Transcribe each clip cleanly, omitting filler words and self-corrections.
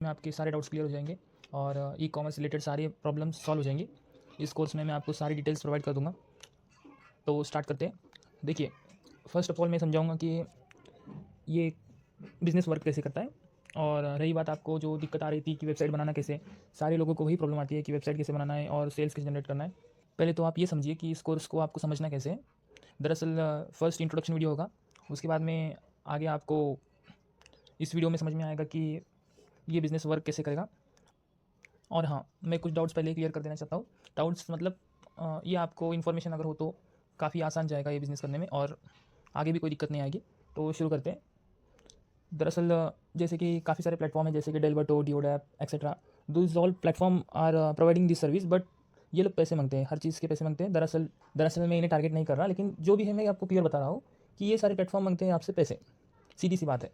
में आपके सारे डाउट्स क्लियर हो जाएंगे और ई कॉमर्स रिलेटेड सारे प्रॉब्लम्स सॉल्व हो जाएंगी। इस कोर्स में मैं आपको सारी डिटेल्स प्रोवाइड कर दूंगा। तो स्टार्ट करते हैं। देखिए, फर्स्ट ऑफ ऑल मैं समझाऊंगा कि ये बिज़नेस वर्क कैसे करता है। और रही बात आपको जो दिक्कत आ रही थी कि वेबसाइट बनाना कैसे, सारे लोगों को वही प्रॉब्लम आती है कि वेबसाइट कैसे बनाना है और सेल्स कैसे जनरेट करना है। पहले तो आप ये समझिए कि इस कोर्स को आपको समझना कैसे है। दरअसल फर्स्ट इंट्रोडक्शन वीडियो होगा, उसके बाद में आगे आपको इस वीडियो में समझ में आएगा कि ये बिज़नेस वर्क कैसे करेगा। और हाँ, मैं कुछ डाउट्स पहले क्लियर कर देना चाहता हूँ। डाउट्स मतलब ये आपको इन्फॉर्मेशन अगर हो तो काफ़ी आसान जाएगा ये बिज़नेस करने में और आगे भी कोई दिक्कत नहीं आएगी। तो शुरू करते हैं। दरअसल जैसे कि काफ़ी सारे प्लेटफॉर्म हैं, जैसे कि डेलवर्टो, डिओडैप etcetera. This all platform are providing this service, but ये लोग पैसे मांगते हैं, हर चीज़ के पैसे मांगते हैं। दरअसल मैं इन्हें टारगेट नहीं कर रहा, लेकिन जो भी है मैं आपको क्लियर बता रहा हूँ कि ये सारे प्लेटफॉर्म मांगते हैं आपसे पैसे, सीधी सी बात है।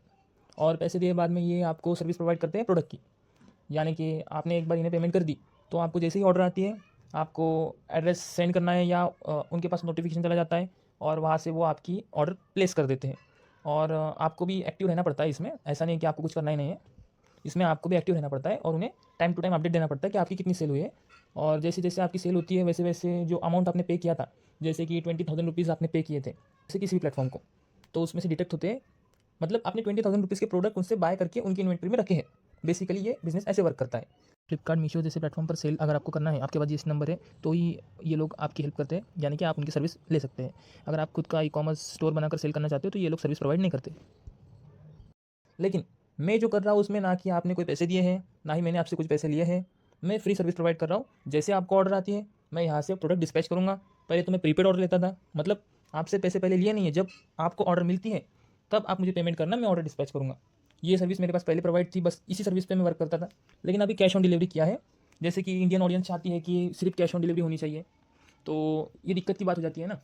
और पैसे दिए बाद में ये आपको सर्विस प्रोवाइड करते हैं प्रोडक्ट की। यानी कि आपने एक बार इन्हें पेमेंट कर दी तो आपको जैसे ही ऑर्डर आती है, आपको एड्रेस सेंड करना है या उनके पास नोटिफिकेशन चला जाता है और वहाँ से वो आपकी ऑर्डर प्लेस कर देते हैं। और आपको भी एक्टिव रहना पड़ता है इसमें, ऐसा नहीं है कि आपको कुछ करना ही नहीं है। इसमें आपको भी एक्टिव रहना पड़ता है और उन्हें टाइम टू टाइम अपडेट देना पड़ता है कि आपकी कितनी सेल हुई है। और जैसे जैसे आपकी सेल होती है वैसे वैसे जो अमाउंट आपने पे किया था, जैसे कि 20,000 रुपीज़ आपने पे किए थे जैसे किसी भी प्लेटफॉर्म को, तो उसमें से डिटेक्ट होते हैं। मतलब आपने 20,000 रुपीज़ के प्रोडक्ट उनसे बाय करके उनकी इन्वेंट्री में रखे हैं। बेसिकली ये बिजनेस ऐसे वर्क करता है। फ्लिपकार्ट, मीशो जैसे प्लेटफॉर्म पर सेल अगर आपको करना है, आपके पास जीएसटी नंबर है तो ही ये लोग आपकी हेल्प करते हैं, यानी कि आप उनकी सर्विस ले सकते हैं। अगर आप खुद का ई कॉमर्स स्टोर बनाकर सेल करना चाहते हो तो ये लोग सर्विस प्रोवाइड नहीं करते। लेकिन मैं जो कर रहा हूँ उसमें ना कि आपने कोई पैसे दिए हैं, ना ही मैंने आपसे कुछ पैसे लिए हैं। मैं फ्री सर्विस प्रोवाइड कर रहा हूँ। जैसे आपको ऑर्डर आती है मैं यहाँ से प्रोडक्ट डिस्पैच करूँगा। पहले तो मैं प्रीपेड ऑर्डर लेता था, मतलब आपसे पैसे पहले लिए नहीं है, जब आपको ऑर्डर मिलती है तब आप मुझे पेमेंट करना, मैं ऑर्डर डिस्पैच करूँगा। ये सर्विस मेरे पास पहले प्रोवाइड थी, बस इसी सर्विस पे मैं वर्क करता था। लेकिन अभी कैश ऑन डिलीवरी किया है। जैसे कि इंडियन ऑडियंस चाहती है कि सिर्फ कैश ऑन डिलीवरी होनी चाहिए, तो ये दिक्कत की बात हो जाती है ना।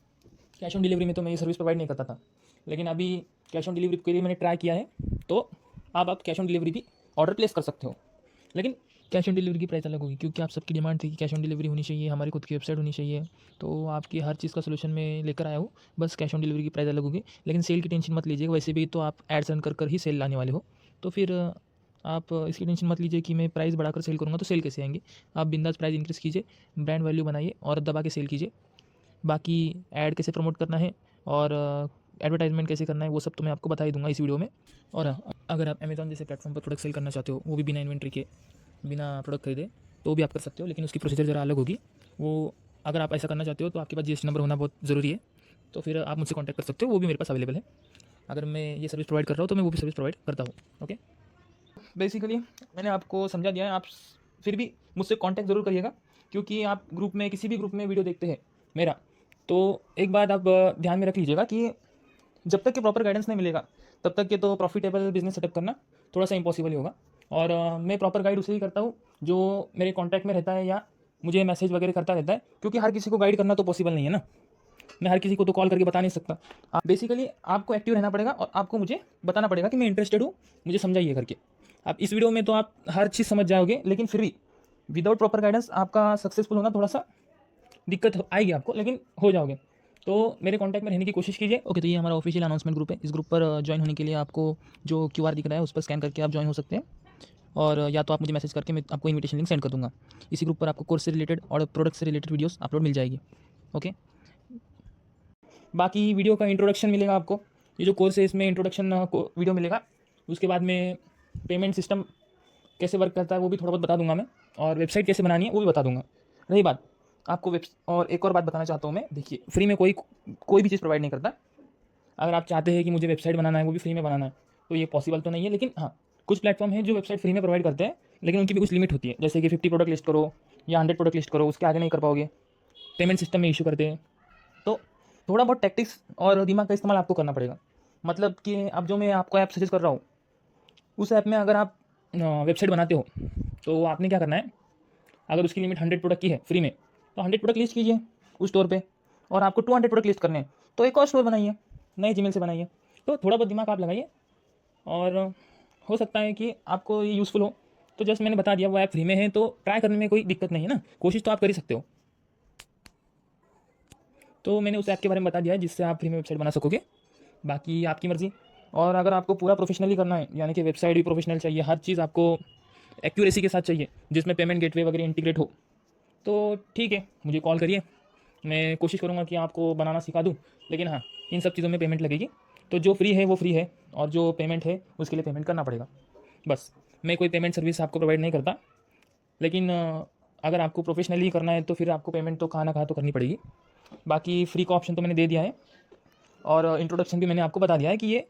कैश ऑन डिलीवरी में तो मैं ये सर्विस प्रोवाइड नहीं करता था, लेकिन अभी कैश ऑन डिलीवरी के लिए मैंने ट्राई किया है, तो अब आप कैश ऑन डिलीवरी भी ऑर्डर प्लेस कर सकते हो। लेकिन कैश ऑन डिलीवरी की प्राइस अलग होगी, क्योंकि आप सबकी डिमांड थी कि कैश ऑन डिलीवरी होनी चाहिए, हमारी खुद की वेबसाइट होनी चाहिए। तो आपकी हर चीज़ का सोल्यूशन मैं लेकर आया हूँ, बस कैश ऑन डिलीवरी की प्राइस अलग होगी। लेकिन सेल की टेंशन मत लीजिएगा, वैसे भी तो आप एड्स रन कर ही सेल लाने वाले हो, तो फिर आप इसकी टेंशन मत लीजिए कि मैं प्राइस बढ़ाकर सेल करूँगा तो सेल कैसे आएंगे। आप बिंदास प्राइस इंक्रीज़ कीजिए, ब्रांड वैल्यू बनाइए और दबा के सेल कीजिए। बाकी ऐड कैसे प्रमोट करना है और एडवर्टाइजमेंट कैसे करना है वो सब तो मैं आपको बता ही दूंगा इस वीडियो में। और अगर आप अमेज़ॉन जैसे प्लेटफॉर्म पर प्रोडक्ट सेल करना चाहते हो, वो भी बिना इन्वेंट्री के, बिना प्रोडक्ट खरीदे, तो भी आप कर सकते हो, लेकिन उसकी प्रोसीजर ज़रा अलग होगी। वो अगर आप ऐसा करना चाहते हो तो आपके पास जीएसटी नंबर होना बहुत ज़रूरी है। तो फिर आप मुझसे कॉन्टैक्ट कर सकते हो, वो भी मेरे पास अवेलेबल है। अगर मैं ये सर्विस प्रोवाइड कर रहा हूँ तो मैं वो भी सर्विस प्रोवाइड करता हूँ। ओके, बेसिकली मैंने आपको समझा दिया है। आप फिर भी मुझसे कांटेक्ट ज़रूर करिएगा, क्योंकि आप ग्रुप में, किसी भी ग्रुप में वीडियो देखते हैं मेरा, तो एक बात आप ध्यान में रख लीजिएगा कि जब तक कि प्रॉपर गाइडेंस नहीं मिलेगा तब तक के तो प्रॉफिटेबल बिजनेस सेटअप करना थोड़ा सा इंपॉसिबल ही होगा। और मैं प्रॉपर गाइड उसे ही करता हूँ जो मेरे कॉन्टैक्ट में रहता है या मुझे मैसेज वगैरह करता रहता है, क्योंकि हर किसी को गाइड करना तो पॉसिबल नहीं है ना। मैं हर किसी को तो कॉल करके बता नहीं सकता। आप बेसिकली आपको एक्टिव रहना पड़ेगा और आपको मुझे बताना पड़ेगा कि मैं इंटरेस्टेड हूँ, मुझे समझाइए करके। आप इस वीडियो में तो आप हर चीज़ समझ जाओगे, लेकिन फिर भी विदाउट प्रॉपर गाइडेंस आपका सक्सेसफुल होना थोड़ा सा दिक्कत आएगी आपको, लेकिन हो जाओगे। तो मेरे कांटेक्ट में रहने की कोशिश कीजिए। ओके, तो ये हमारा ऑफिशियल अनाउंसमेंट ग्रुप है। इस ग्रुप पर ज्वाइन होने के लिए आपको जो क्यूआर दिख रहा है उस पर स्कैन करके आप ज्वाइन हो सकते हैं, और या तो आप मुझे मैसेज करके मैं आपको इन्विटेशन लिंक सेंड कर दूंगा। इसी ग्रुप पर आपको कोर्स से रिलेटेड और प्रोडक्ट से रिलेटेड वीडियोस अपलोड मिल जाएगी। ओके, बाकी वीडियो का इंट्रोडक्शन मिलेगा आपको। ये जो कोर्स है इसमें इंट्रोडक्शन वीडियो मिलेगा। उसके बाद में पेमेंट सिस्टम कैसे वर्क करता है वो भी थोड़ा बहुत बता दूंगा मैं, और वेबसाइट कैसे बनानी है वो भी बता दूंगा। रही बात आपको और एक और बात बताना चाहता हूँ मैं। देखिए, फ्री में कोई भी चीज़ प्रोवाइड नहीं करता। अगर आप चाहते हैं कि मुझे वेबसाइट बनाना है, वो भी फ्री में बनाना है, तो ये पॉसिबल तो नहीं है। लेकिन हाँ, कुछ प्लेटफॉर्म है जो वेबसाइट फ्री में प्रोवाइड करते हैं, लेकिन उनकी भी कुछ लिमिट होती है। जैसे कि 50 प्रोडक्ट लिस्ट करो या 100 प्रोडक्ट लिस्ट करो, उसके आगे नहीं कर पाओगे। पेमेंट सिस्टम में इशू करते हैं। तो थोड़ा बहुत टैक्टिक्स और दिमाग का इस्तेमाल आपको करना पड़ेगा। मतलब कि अब जो मैं आपको ऐप सजेस्ट कर रहा हूँ, उस ऐप में अगर आप वेबसाइट बनाते हो तो आपने क्या करना है, अगर उसकी लिमिट 100 प्रोडक्ट की है फ्री में, तो 100 प्रोडक्ट लिस्ट कीजिए उस स्टोर पे, और आपको 200 प्रोडक्ट लिस्ट करने हैं तो एक और स्टोर बनाइए, नए जीमेल से बनाइए। तो थोड़ा बहुत दिमाग आप लगाइए, और हो सकता है कि आपको ये यूज़फुल हो। तो जस्ट मैंने बता दिया, वो ऐप फ्री में है तो ट्राई करने में कोई दिक्कत नहीं है ना, कोशिश तो आप कर ही सकते हो। तो मैंने उस ऐप के बारे में बता दिया है जिससे आप फ्री में वेबसाइट बना सकोगे। बाकी आपकी मर्ज़ी। और अगर आपको पूरा प्रोफेशनली करना है, यानी कि वेबसाइट भी प्रोफेशनल चाहिए, हर चीज़ आपको एक्यूरेसी के साथ चाहिए, जिसमें पेमेंट गेटवे वगैरह इंटीग्रेट हो, तो ठीक है, मुझे कॉल करिए। मैं कोशिश करूँगा कि आपको बनाना सिखा दूँ। लेकिन हाँ, इन सब चीज़ों में पेमेंट लगेगी। तो जो फ्री है वो फ्री है, और जो पेमेंट है उसके लिए पेमेंट करना पड़ेगा। बस, मैं कोई पेमेंट सर्विस आपको प्रोवाइड नहीं करता। लेकिन अगर आपको प्रोफेशनली करना है तो फिर आपको पेमेंट तो कहाँ ना कहाँ तो करनी पड़ेगी। बाकी फ्री का ऑप्शन तो मैंने दे दिया है, और इंट्रोडक्शन भी मैंने आपको बता दिया है कि ये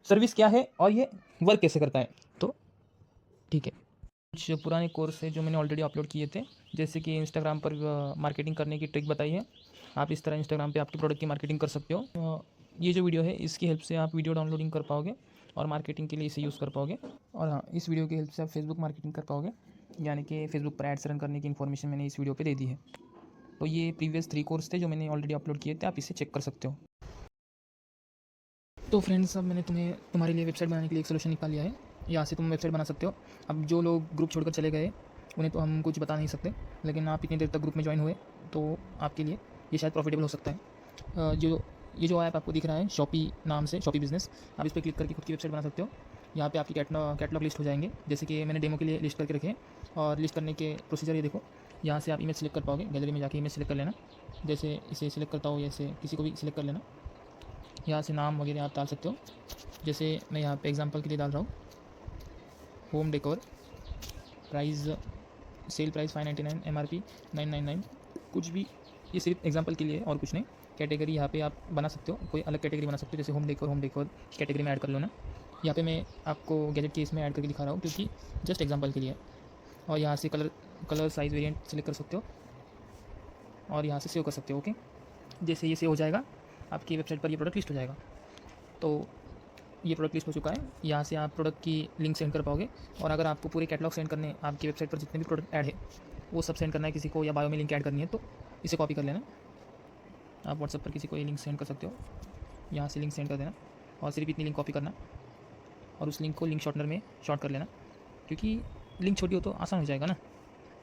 सर्विस क्या है और ये वर्क कैसे करता है। तो ठीक है, कुछ पुराने कोर्स है जो मैंने ऑलरेडी अपलोड किए थे, जैसे कि इंस्टाग्राम पर मार्केटिंग करने की ट्रिक बताई है। आप इस तरह इंस्टाग्राम पे आपके प्रोडक्ट की मार्केटिंग कर सकते हो। ये जो वीडियो है इसकी हेल्प से आप वीडियो डाउनलोडिंग कर पाओगे और मार्केटिंग के लिए इसे यूज़ कर पाओगे। और हाँ, इस वीडियो की हेल्प से आप फेसबुक मार्केटिंग कर पाओगे, यानी कि फेसबुक पर एड्स रन करने की इन्फॉर्मेशन मैंने इस वीडियो पर दे दी है। तो ये प्रीवियस 3 कोर्स थे जो मैंने ऑलरेडी अपलोड किए थे, आप इसे चेक कर सकते हो। तो फ्रेंड्स, अब मैंने तुम्हारे लिए वेबसाइट बनाने के लिए एक सोल्यूशन निकाल लिया है। यहाँ से तुम वेबसाइट बना सकते हो। अब जो लोग ग्रुप छोड़कर चले गए उन्हें तो हम कुछ बता नहीं सकते, लेकिन आप इतनी देर तक ग्रुप में ज्वाइन हुए तो आपके लिए ये शायद प्रॉफिटेबल हो सकता है। ये जो ऐप आपको दिख रहा है शॉपी नाम से, शॉपी बिजनेस, आप इस पर क्लिक करके खुद की वेबसाइट बना सकते हो। यहाँ पे आपकी कैटलॉग लिस्ट हो जाएंगे, जैसे कि मैंने डेमो के लिए लिस्ट करके रखे हैं। और लिस्ट करने के प्रोसीजर ये देखो, यहाँ से आप इमेज सेलेक्ट कर पाओगे। गैलरी में जाके इमेज सेलेक्ट कर लेना, जैसे इसे सिलेक्ट करता हो जैसे किसी को भी सिलेक्ट कर लेना। यहाँ से नाम वगैरह आप डाल सकते हो, जैसे मैं यहाँ पे एग्जांपल के लिए डाल रहा हूँ home decor, price sale price 599, MRP 999, कुछ भी, ये सिर्फ एग्जांपल के लिए और कुछ नहीं। कैटेगरी यहाँ पे आप बना सकते हो, कोई अलग कैटेगरी बना सकते हो, जैसे होम डेकोर कैटेगरी में ऐड कर लो ना। यहाँ पे मैं आपको गैजेट के इसमें ऐड करके दिखा रहा हूँ क्योंकि जस्ट एग्जांपल के लिए। और यहाँ से कलर साइज़ वेरिएंट सेलेक्ट कर सकते हो और यहाँ से सेव कर सकते हो। ओके, जैसे ये सेव हो जाएगा आपकी वेबसाइट पर ये प्रोडक्ट लिस्ट हो जाएगा। तो ये प्रोडक्ट लिस्ट हो चुका है। यहाँ से आप प्रोडक्ट की लिंक सेंड कर पाओगे। और अगर आपको पूरे कैटलॉग सेंड करने हैं, आपकी वेबसाइट पर जितने भी प्रोडक्ट ऐड है वो सब सेंड करना है किसी को, या बायो में लिंक ऐड करनी है, तो इसे कॉपी कर लेना। आप व्हाट्सएप पर किसी को ये लिंक सेंड कर सकते हो, यहाँ से लिंक सेंड कर देना और सिर्फ इतनी लिंक कॉपी करना और उस लिंक को लिंक शॉर्टनर में शॉर्ट कर लेना, क्योंकि लिंक छोटी हो तो आसान हो जाएगा ना।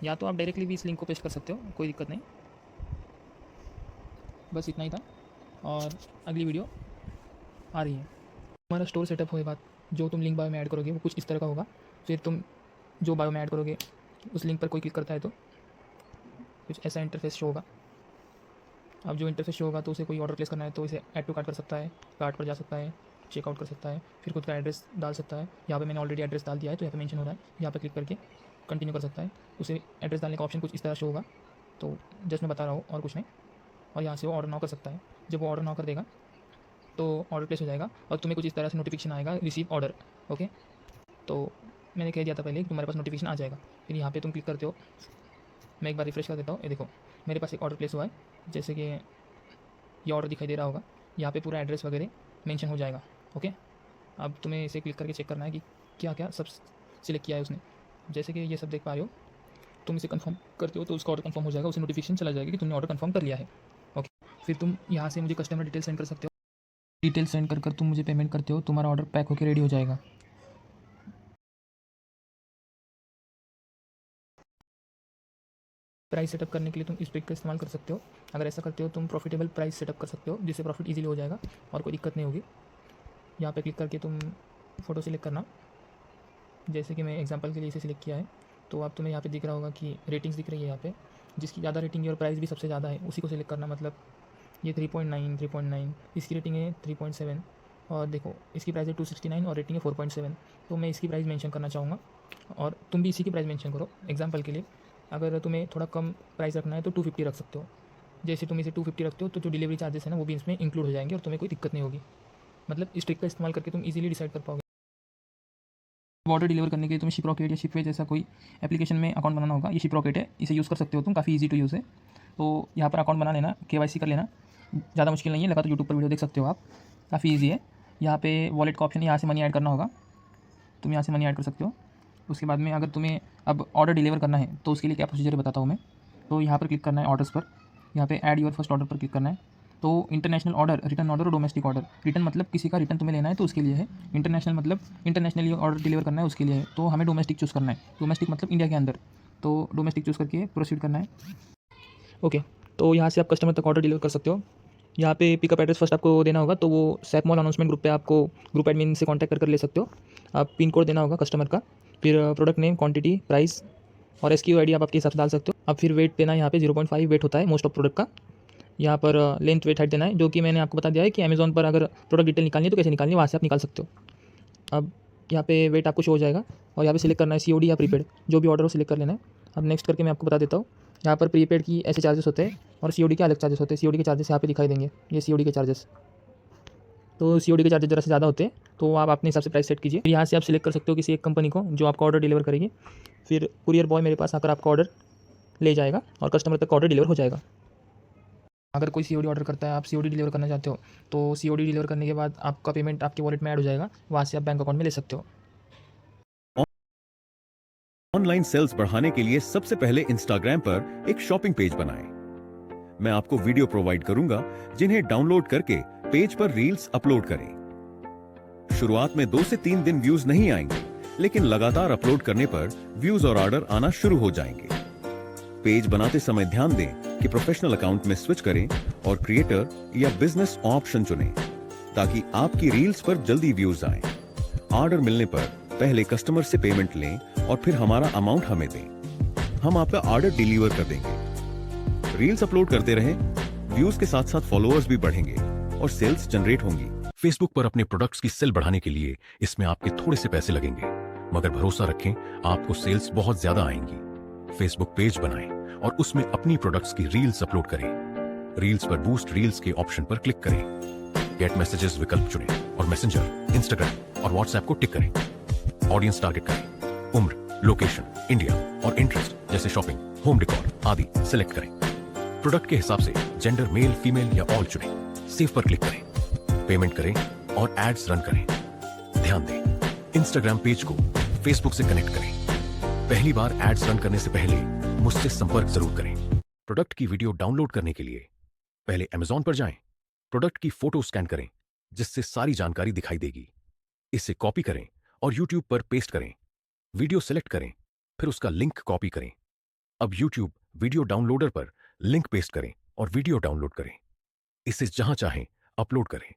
या तो आप डायरेक्टली भी इस लिंक को पेस्ट कर सकते हो, कोई दिक्कत नहीं। बस इतना ही था, और अगली वीडियो आ रही है। तुम्हारा स्टोर सेटअप होए बात, जो तुम लिंक बायो में ऐड करोगे वो कुछ इस तरह का होगा। फिर तुम जो बायो में ऐड करोगे उस लिंक पर कोई क्लिक करता है तो कुछ ऐसा इंटरफेस शो होगा। अब जो इंटरफेस शो होगा तो उसे कोई ऑर्डर प्लेस करना है तो इसे ऐड टू कार्ट कर सकता है, कार्ट पर जा सकता है, चेकआउट कर सकता है, फिर खुद का एड्रेस डाल सकता है। यहाँ पे मैंने ऑलरेडी एड्रेस डाल दिया है तो यहाँ पे मेंशन हो रहा है, यहाँ पे क्लिक करके कंटिन्यू कर सकता है। उसे एड्रेस डालने का ऑप्शन कुछ इस तरह शो होगा, तो जस्ट मैं बता रहा हूँ और कुछ नहीं। और यहाँ से वो ऑर्डर नाउ कर सकता है। जब वो ऑर्डर नाउ कर देगा तो ऑर्डर प्लेस हो जाएगा और तुम्हें कुछ इस तरह से नोटिफिकेशन आएगा, रिसीव ऑर्डर। ओके, तो मैंने कह दिया था पहले कि तुम्हारे पास नोटिफिकेशन आ जाएगा। फिर यहाँ पे तुम क्लिक करते हो। मैं एक बार रिफ्रेश कर देता हूँ। ये देखो मेरे पास एक ऑर्डर प्लेस हुआ है, जैसे कि ये ऑर्डर दिखाई दे रहा होगा। यहाँ पे पूरा एड्रेस वगैरह मेंशन हो जाएगा। ओके, अब तुम्हें इसे क्लिक करके चेक करना है कि क्या क्या सब सिलेक्ट किया है उसने। जैसे कि ये सब देख पा रहे हो, तुम इसे कंफर्म करते हो तो उसका ऑर्डर कंफर्म हो जाएगा, उसे नोटिफिकेशन चला जाएगा कि तुमने ऑर्डर कंफर्म कर लिया है। ओके, फिर तुम यहाँ से मुझे कस्टमर डिटेल सेंड कर सकते हो। डिटेल सेंड कर तुम मुझे पेमेंट करते हो, तुम्हारा ऑर्डर पैक होकर रेडी हो जाएगा। प्राइस सेटअप करने के लिए तुम इस ट्रिक का इस्तेमाल कर सकते हो। अगर ऐसा करते हो तुम प्रॉफिटेबल प्राइस सेटअप कर सकते हो, जिससे प्रॉफिट इजीली हो जाएगा और कोई दिक्कत नहीं होगी। यहाँ पे क्लिक करके तुम फ़ोटो सिलेक्ट करना, जैसे कि मैं एग्जांपल के लिए इसे सिलेक्ट किया है। तो अब तुम्हें यहाँ पे दिख रहा होगा कि रेटिंग्स दिख रही है। यहाँ पे जिसकी ज़्यादा रेटिंग है और प्राइस भी सबसे ज़्यादा है उसी को सिलेक्ट करना। मतलब ये 3.9, इसकी रेटिंग है 3.7 और देखो इसकी प्राइस है 269 और रेटिंग है 4.7। तो मैं इसकी प्राइस मेंशन करना चाहूँगा और तुम भी इसी की प्राइस मेंशन करो। एग्जांपल के लिए अगर तुम्हें थोड़ा कम प्राइस रखना है तो 250 रख सकते हो। जैसे तुम इसे 250 रखते हो तो जो डिलीवरी चार्जेस है ना वो भी इसमें इंक्लूड हो जाएंगे और तुम्हें कोई दिक्कत नहीं होगी। मतलब इस ट्रिक का इस्तेमाल करके तुम इजीली डिसाइड कर पाओगे। ऑर्डर डिलीवर करने के लिए तुम्हें शिपरॉकेट या शिपवे जैसा कोई एप्लीकेशन में अकाउंट बनाना होगा। ये शिपरॉकेट है, इसे यूज़ कर सकते हो तुम, काफ़ी ईजी टू यूज़ है। तो यहाँ पर अकाउंट बना लेना, KYC कर लेना, ज़्यादा मुश्किल नहीं है, लगा तो यूट्यूब पर वीडियो देख सकते हो आप, काफ़ी ईजी है। यहाँ पे वॉलेट का ऑप्शन है, यहाँ से मनी ऐड करना होगा, तुम यहाँ से मनी ऐड कर सकते हो। उसके बाद में अगर तुम्हें अब ऑर्डर डिलीवर करना है तो उसके लिए क्या प्रोसीजर बताता हूँ मैं। तो यहाँ पर क्लिक करना है ऑर्डर्स पर, यहाँ पे ऐड योर फर्स्ट ऑर्डर पर क्लिक करना है। तो इंटरनेशनल ऑर्डर, रिटर्न ऑर्डर और डोमेस्टिक ऑर्डर। रिटर्न मतलब किसी का रिटर्न तुम्हें लेना है तो उसके लिए है। इंटरनेशनल मतलब इंटरनेशनली ऑर्डर डिलीवर करना है उसके लिए है। तो हमें डोमेस्टिक चूज़ करना है, डोमेस्टिक मतलब इंडिया के अंदर। तो डोमेस्टिक चूज़ करके प्रोसीड करना है। ओके, तो यहाँ से आप कस्टमर तक ऑर्डर डिलीवर कर सकते हो। यहाँ पे पिकअप एड्रेस फर्स्ट आपको देना होगा, तो वो सैप मॉल अनाउंसमेंट ग्रुप पे आपको ग्रुप एडमिन से कांटेक्ट कर ले सकते हो। आप पिन कोड देना होगा कस्टमर का, फिर प्रोडक्ट नेम, क्वांटिटी, प्राइस और SKU ID आप आपके हिसाब से डाल सकते हो। अब फिर वेट देना है, यहाँ पे 0.5 वेट होता है मोस्ट ऑफ प्रोडक्ट का। यहाँ पर लेंथ, वेट, हाइट देना है, जो कि मैंने आपको बता दिया है कि अमेज़ॉन पर अगर प्रोडक्ट डिटेल निकालनी है तो कैसे निकालनी है, वहाँ से आप निकाल सकते हो। अब यहाँ पे वेट आपको शो हो जाएगा और यहाँ पे सिलेक्ट करना है COD या प्रीपेड, जो भी ऑर्डर हो सिलेक्ट कर लेना है। अब नेक्स्ट करके मैं आपको बता देता हूँ, यहाँ पर प्रीपेड की ऐसे चार्जेस होते हैं और COD के अलग चार्जेस होते हैं। COD के चार्जेस यहाँ पे दिखाई देंगे, ये COD के चार्जेस। तो COD के चार्जेस ज़रा से ज़्यादा होते हैं, तो आप अपने हिसाब से प्राइस सेट कीजिए। यहाँ से आप सिलेक्ट कर सकते हो किसी एक कंपनी को जो आपका ऑर्डर डिलीवर करेगी। फिर कुरियर बॉय मेरे पास आकर आपका ऑर्डर ले जाएगा और कस्टमर तक ऑर्डर डिलीवर हो जाएगा। अगर कोई COD ऑर्डर करता है, आप COD डिलीवर करना चाहते हो, तो COD डिलीवर करने के बाद आपका पेमेंट आपके वॉलेट में ऐड हो जाएगा, वहाँ से आप बैंक अकाउंट में ले सकते हो। ऑनलाइन सेल्स बढ़ाने के लिए सबसे पहले इंस्टाग्राम पर एक शॉपिंग पेज बनाएं। मैं आपको वीडियो प्रोवाइड करूंगा जिन्हें डाउनलोड करके पेज पर रील्स अपलोड करें। शुरुआत में 2 से 3 दिन व्यूज नहीं आएंगे, लेकिन लगातार अपलोड करने पर व्यूज और ऑर्डर आना शुरू हो जाएंगे। पेज बनाते समय ध्यान दें कि प्रोफेशनल अकाउंट में स्विच करें और क्रिएटर या बिजनेस ऑप्शन चुनें, ताकि आपकी रील्स पर जल्दी व्यूज आए। ऑर्डर मिलने पर पहले कस्टमर से पेमेंट लें और फिर हमारा अमाउंट हमें दें। हम आपका ऑर्डर डिलीवर कर देंगे। रील्स अपलोड करते रहें, व्यूज के साथ साथ फॉलोअर्स भी बढ़ेंगे और सेल्स जनरेट होंगी। फेसबुक पर अपने प्रोडक्ट्स की सेल बढ़ाने के लिए इसमें आपके थोड़े से पैसे लगेंगे, मगर भरोसा रखें, आपको सेल्स बहुत ज्यादा आएंगी। फेसबुक पेज बनाएं और उसमें अपनी प्रोडक्ट्स की रील्स अपलोड करें। रील्स पर बूस्ट रील्स के ऑप्शन पर क्लिक करें। गेट मैसेजेस विकल्प चुनें और मैसेंजर, इंस्टाग्राम और व्हाट्सएप को टिक करें। ऑडियंस टारगेट करें। उम्र, लोकेशन, इंडिया और इंटरेस्ट जैसे शॉपिंग, होम डेकोर आदि सिलेक्ट करें। प्रोडक्ट के हिसाब से जेंडर मेल, फीमेल या ऑल चुनें। सेव पर क्लिक करें। पेमेंट करें और एड्स रन करें। ध्यान दें, इंस्टाग्राम पेज को फेसबुक से कनेक्ट करें। पहली बार एड्स रन करने से पहले मुझसे संपर्क जरूर करें। प्रोडक्ट की वीडियो डाउनलोड करने के लिए पहले Amazon पर जाएं, प्रोडक्ट की फोटो स्कैन करें जिससे सारी जानकारी दिखाई देगी। इसे कॉपी करें और YouTube पर पेस्ट करें। वीडियो सेलेक्ट करें, फिर उसका लिंक कॉपी करें। अब YouTube वीडियो डाउनलोडर पर लिंक पेस्ट करें और वीडियो डाउनलोड करें। इसे जहां चाहें अपलोड करें।